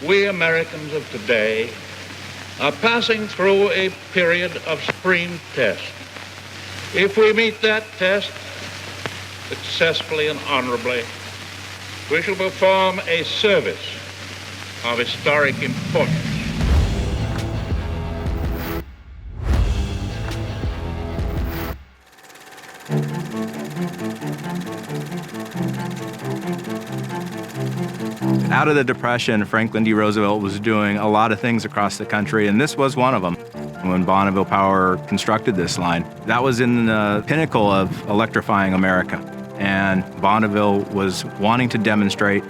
we Americans of today are passing through a period of supreme test. If we meet that test successfully and honorably, we shall perform a service of historic importance. Out of the Depression, Franklin D. Roosevelt was doing a lot of things across the country, and this was one of them. When Bonneville Power constructed this line, that was in the pinnacle of electrifying America. And Bonneville was wanting to demonstrate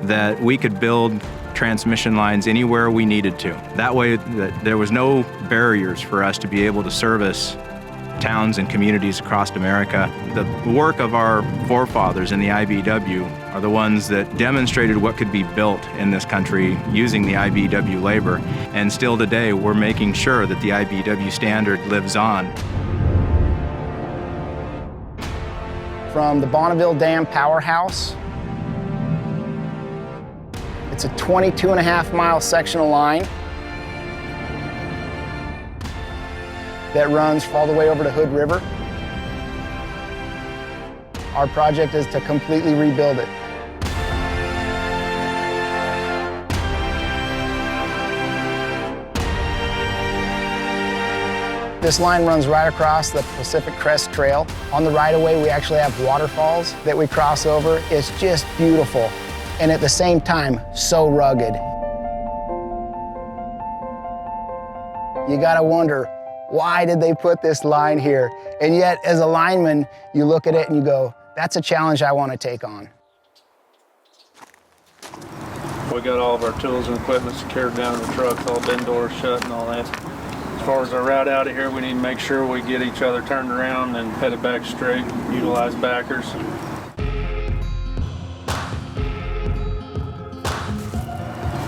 that we could build transmission lines anywhere we needed to. That way, that there was no barriers for us to be able to service towns and communities across America. The work of our forefathers in the IBEW are the ones that demonstrated what could be built in this country using the IBEW labor. And still today, we're making sure that the IBEW standard lives on. From the Bonneville Dam Powerhouse, it's a 22.5-mile sectional line that runs all the way over to Hood River. Our project is to completely rebuild it. This line runs right across the Pacific Crest Trail. On the right-of-way, we actually have waterfalls that we cross over. It's just beautiful, and at the same time, so rugged. You gotta wonder, why did they put this line here? And yet, as a lineman, you look at it and you go, that's a challenge I want to take on. We got all of our tools and equipment secured down in the trucks, all bin doors shut and all that. As far as our route out of here, we need to make sure we get each other turned around and headed back straight, utilize backers.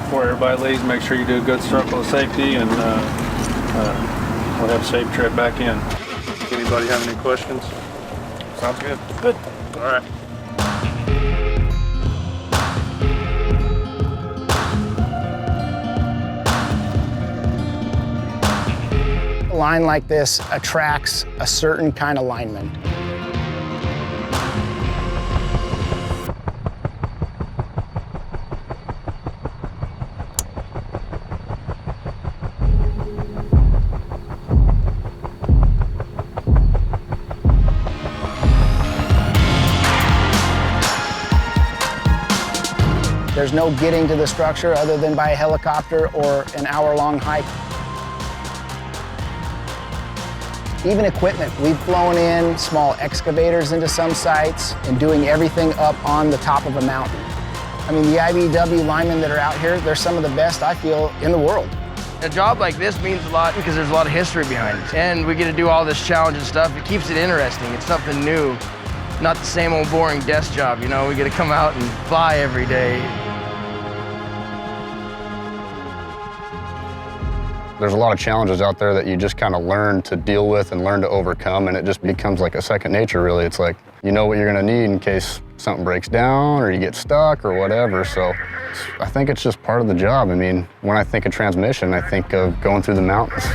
Before everybody leaves, make sure you do a good circle of safety, and we'll have a safe trip back in. Anybody have any questions? Sounds good. Good. All right. A line like this attracts a certain kind of lineman. There's no getting to the structure other than by a helicopter or an hour-long hike. Even equipment, we've flown in small excavators into some sites and doing everything up on the top of a mountain. I mean, the IBEW linemen that are out here, they're some of the best, I feel, in the world. A job like this means a lot because there's a lot of history behind it. And we get to do all this challenging stuff. It keeps it interesting. It's something new, not the same old boring desk job, you know? We get to come out and fly every day. There's a lot of challenges out there that you just kind of learn to deal with and learn to overcome, and it just becomes like a second nature, really. It's like, you know what you're gonna need in case something breaks down or you get stuck or whatever. So I think it's just part of the job. I mean, when I think of transmission, I think of going through the mountains.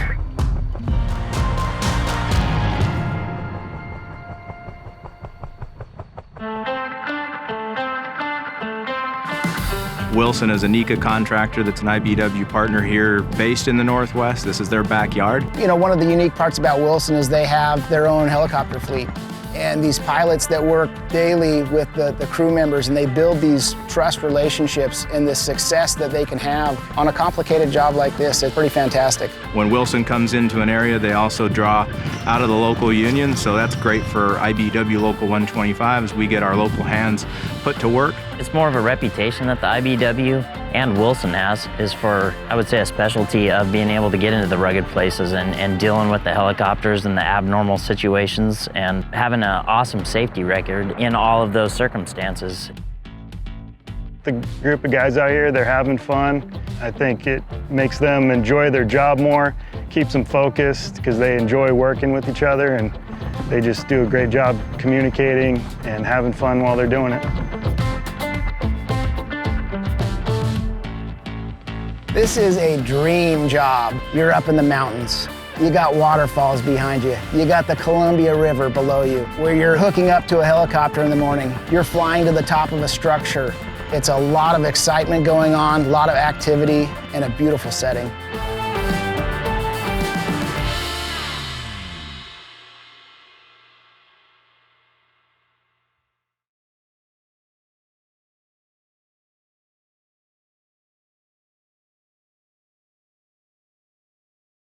Wilson is a NECA contractor that's an IBEW partner here based in the Northwest. This is their backyard. You know, one of the unique parts about Wilson is they have their own helicopter fleet. And these pilots that work daily with the crew members, and they build these trust relationships and the success that they can have on a complicated job like this, it's pretty fantastic. When Wilson comes into an area, they also draw out of the local union, so that's great for IBEW Local 125 as we get our local hands put to work. It's more of a reputation that the IBEW and Wilson has is for, I would say, a specialty of being able to get into the rugged places and dealing with the helicopters and the abnormal situations and having an awesome safety record in all of those circumstances. The group of guys out here, they're having fun. I think it makes them enjoy their job more, keeps them focused because they enjoy working with each other, and they just do a great job communicating and having fun while they're doing it. This is a dream job. You're up in the mountains. You got waterfalls behind you. You got the Columbia River below you, where you're hooking up to a helicopter in the morning. You're flying to the top of a structure. It's a lot of excitement going on, a lot of activity, and a beautiful setting.